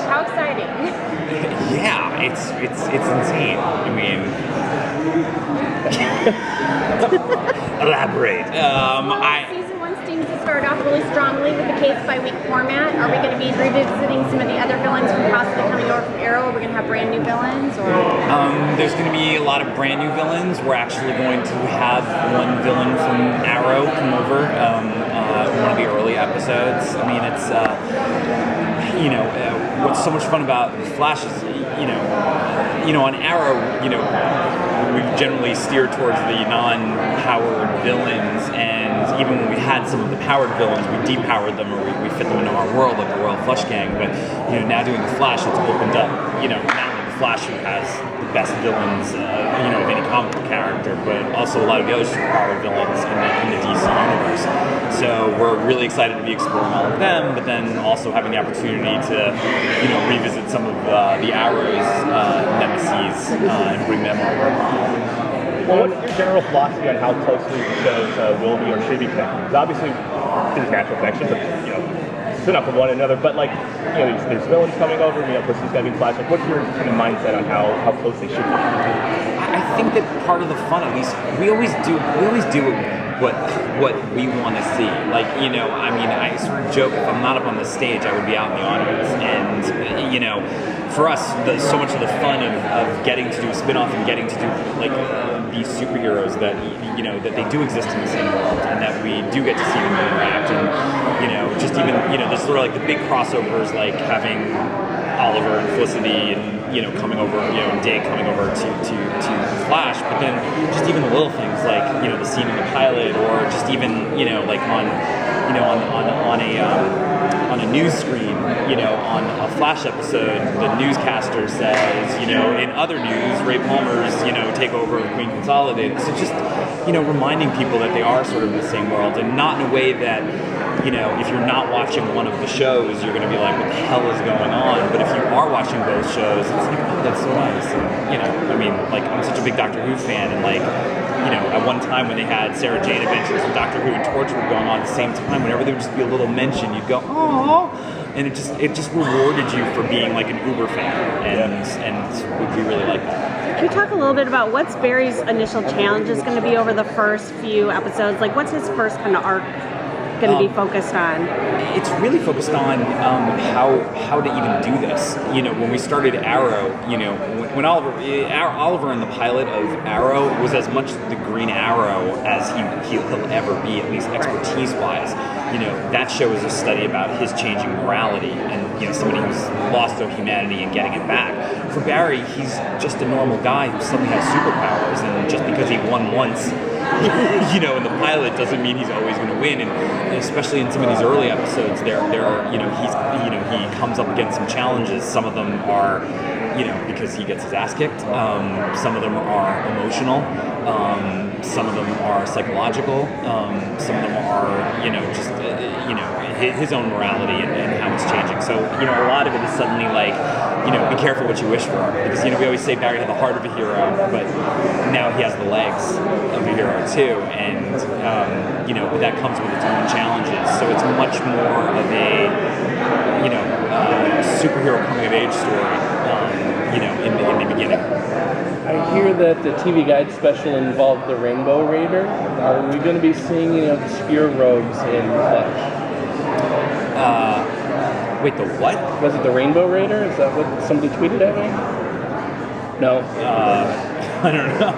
How exciting! Yeah, it's insane. I mean, elaborate. Season 1 seems to start off really strongly with the case-by-week format. Are we going to be revisiting some of the other villains from possibly coming over from Arrow? Are we going to have brand new villains? Or there's going to be a lot of brand new villains. We're actually going to have one villain from Arrow come over. One of the early episodes. I mean, it's what's so much fun about Flash is on Arrow, we generally steer towards the non-powered villains, and even when we had some of the powered villains, we depowered them or we fit them into our world, like the Royal Flush Gang. But now doing the Flash, it's opened up. Not only the Flash, who has the best villains, of any comic book character, but also a lot of the other superpower villains in the DC universe. So we're really excited to be exploring all of them, but then also having the opportunity to, revisit some of the Arrow's nemesis and bring them over. Well, what's your general philosophy on how closely the shows will be or should be connected? Because obviously there's natural connections, spin off of one another, but there's villains coming over, this is going to be Flash. Like, what's your kind of mindset on how close they should be? I think that part of the fun, at least, we always do what we want to see. I sort of joke, if I'm not up on the stage, I would be out in the audience. And, for us, so much of the fun of getting to do a spin-off and getting to do, these superheroes that, that they do exist in the same world and that we do get to see them interact. And, just even, there's sort of the big crossovers, like having Oliver and Felicity and, coming over, and Dick coming over to Flash, but then just even the little things like, the scene in the pilot, or just even, on a news screen, on a Flash episode, the newscaster says, in other news, Ray Palmer's, takeover of Queen Consolidated. So just, reminding people that they are sort of in the same world, and not in a way that, if you're not watching one of the shows, you're going to be like, what the hell is going on? But if you are watching both shows, it's like, oh, that's so nice. And, I'm such a big Doctor Who fan, and at one time when they had Sarah Jane Adventures and Doctor Who and Torchwood going on at the same time, whenever there would just be a little mention, you'd go, oh, and it just rewarded you for being an Uber fan, and we really like that. Can you talk a little bit about what's Barry's initial challenge is going to be over the first few episodes? What's his first kind of arc going to be focused on? It's really focused on how to even do this. When we started Arrow, when Oliver in the pilot of Arrow was as much the Green Arrow as he'll ever be, at least expertise-wise. That show is a study about his changing morality and, somebody who's lost their humanity and getting it back. For Barry, he's just a normal guy who suddenly has superpowers, and just because he won once, in the pilot doesn't mean he's always going to win. And especially in some of these early episodes, there are, he comes up against some challenges. Some of them are, because he gets his ass kicked. Some of them are emotional. Some of them are psychological. Some of them are, just, his own morality and how it's changing. So, a lot of it is suddenly be careful what you wish for. Because, we always say Barry had the heart of a hero, but now he has the legs of a hero too. And, that comes with its own challenges. So it's much more of a, superhero coming of age story, in the beginning. I hear that the TV Guide special involved the Rainbow Raider. Are we going to be seeing, the Spear Rogues in Flash? Wait, the what? Was it the Rainbow Raider? Is that what somebody tweeted at me? No. I don't know.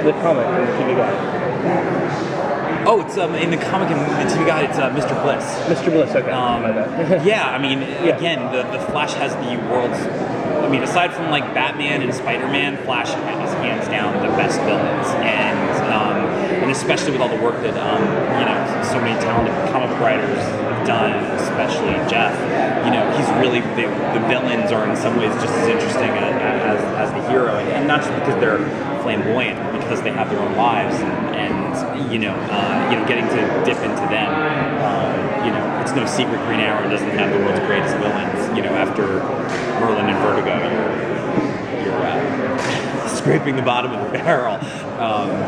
The comic in the TV Guide. Oh, it's in the comic and the TV Guide. It's Mr. Bliss. Mr. Bliss. Okay. My bad. Yeah. Again, the Flash has the world's. Aside from Batman and Spider-Man, Flash is hands down the best villains, and especially with all the work that so many talented comic book writers have done, especially Jeff. He's really the villains are in some ways just as interesting as the hero, and not just because they're flamboyant, but because they have their own lives, and getting to dip into them. It's no secret Green Arrow doesn't have the world's greatest villains. After Merlin and Vertigo, you're scraping the bottom of the barrel.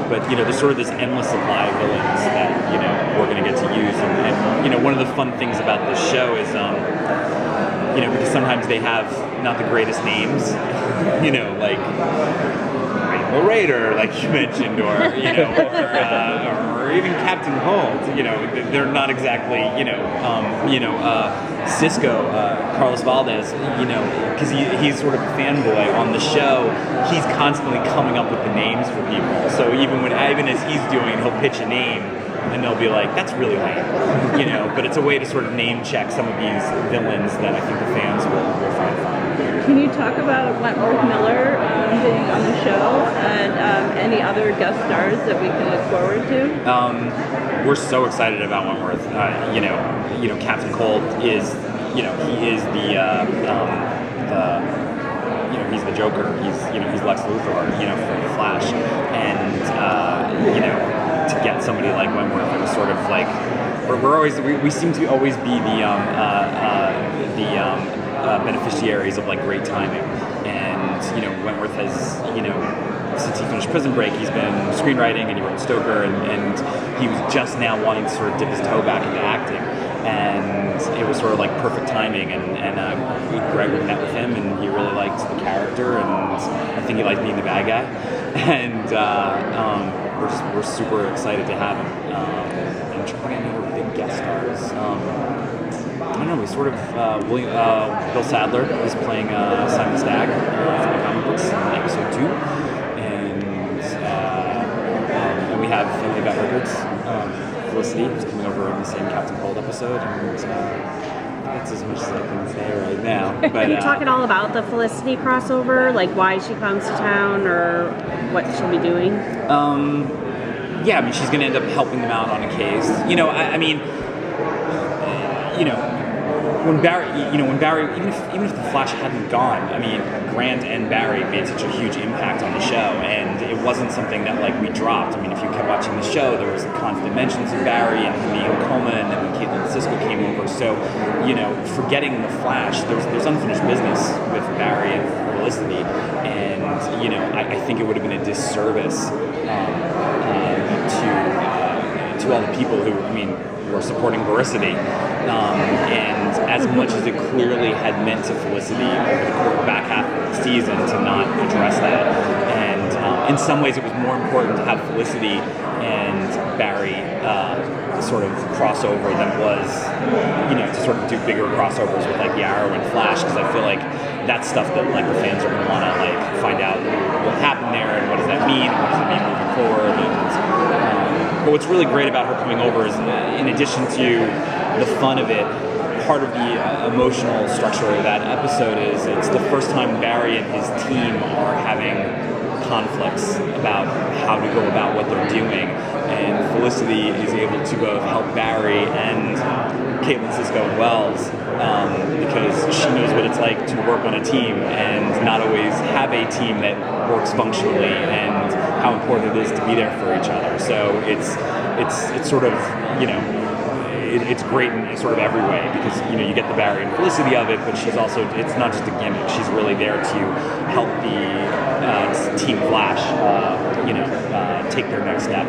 But there's sort of this endless supply of villains that we're going to get to use. And one of the fun things about this show is because sometimes they have not the greatest names, like Rainbow Raider, like you mentioned, or even Captain Cold. They're not exactly Cisco, Carlos Valdez. Because he's sort of a fanboy on the show. He's constantly coming up with the names for people. So even as he's doing, he'll pitch a name. And they'll be like, that's really lame, But it's a way to sort of name check some of these villains that I think the fans will find fun. Can you talk about Wentworth Miller being on the show and any other guest stars that we can look forward to? We're so excited about Wentworth. Captain Cold is, he is he's the Joker. He's Lex Luthor, for the Flash, and to get somebody like Wentworth, it was sort of like we seem to always be the beneficiaries of like great timing, and Wentworth has since he finished Prison Break, he's been screenwriting and he wrote Stoker, and he was just now wanting to sort of dip his toe back into acting, and it was sort of like perfect timing, and Greg met with him and he really liked the character, and I think he liked being the bad guy, and we're super excited to have him. And trying to get any other big guest stars. I don't know. We sort of Bill Sadler is playing Simon Stagg from the comic books in episode 2, and we have Family Guy Records. Felicity is coming over in the same Captain Cold episode, and that's as much as I can say right now. But, Can you talk at all about the Felicity crossover, like why she comes to town or what she'll be doing? Yeah, I mean, she's going to end up helping them out on a case. When Barry, even if the Flash hadn't gone, I mean, Grant and Barry made such a huge impact on the show, and it wasn't something that like we dropped. I mean, if you kept watching the show, there was constant mentions of Barry and him being in coma, and then when Caitlin and Cisco came over. So, forgetting the Flash, there's unfinished business with Barry and Felicity, and I think it would have been a disservice to all the people who, were supporting Veracity. And as much as it clearly had meant to Felicity over the back half of the season to not address that, and in some ways it was more important to have Felicity and Barry sort of crossover than it was, to sort of do bigger crossovers with like Yarrow and Flash, because I feel like that's stuff that like the fans are going to want to like find out what happened there and what does that mean, and what does it mean moving forward. But what's really great about her coming over is, in addition to the fun of it, part of the emotional structure of that episode is it's the first time Barry and his team are having conflicts about how to go about what they're doing, and Felicity is able to both help Barry and Caitlin, Cisco, and Wells, because she knows what it's like to work on a team and not always have a team that works functionally, and how important it is to be there for each other. So it's sort of, it's great in sort of every way, because you get the Barry and Felicity of it, but she's also, it's not just a gimmick, she's really there to help the Team Flash take their next step.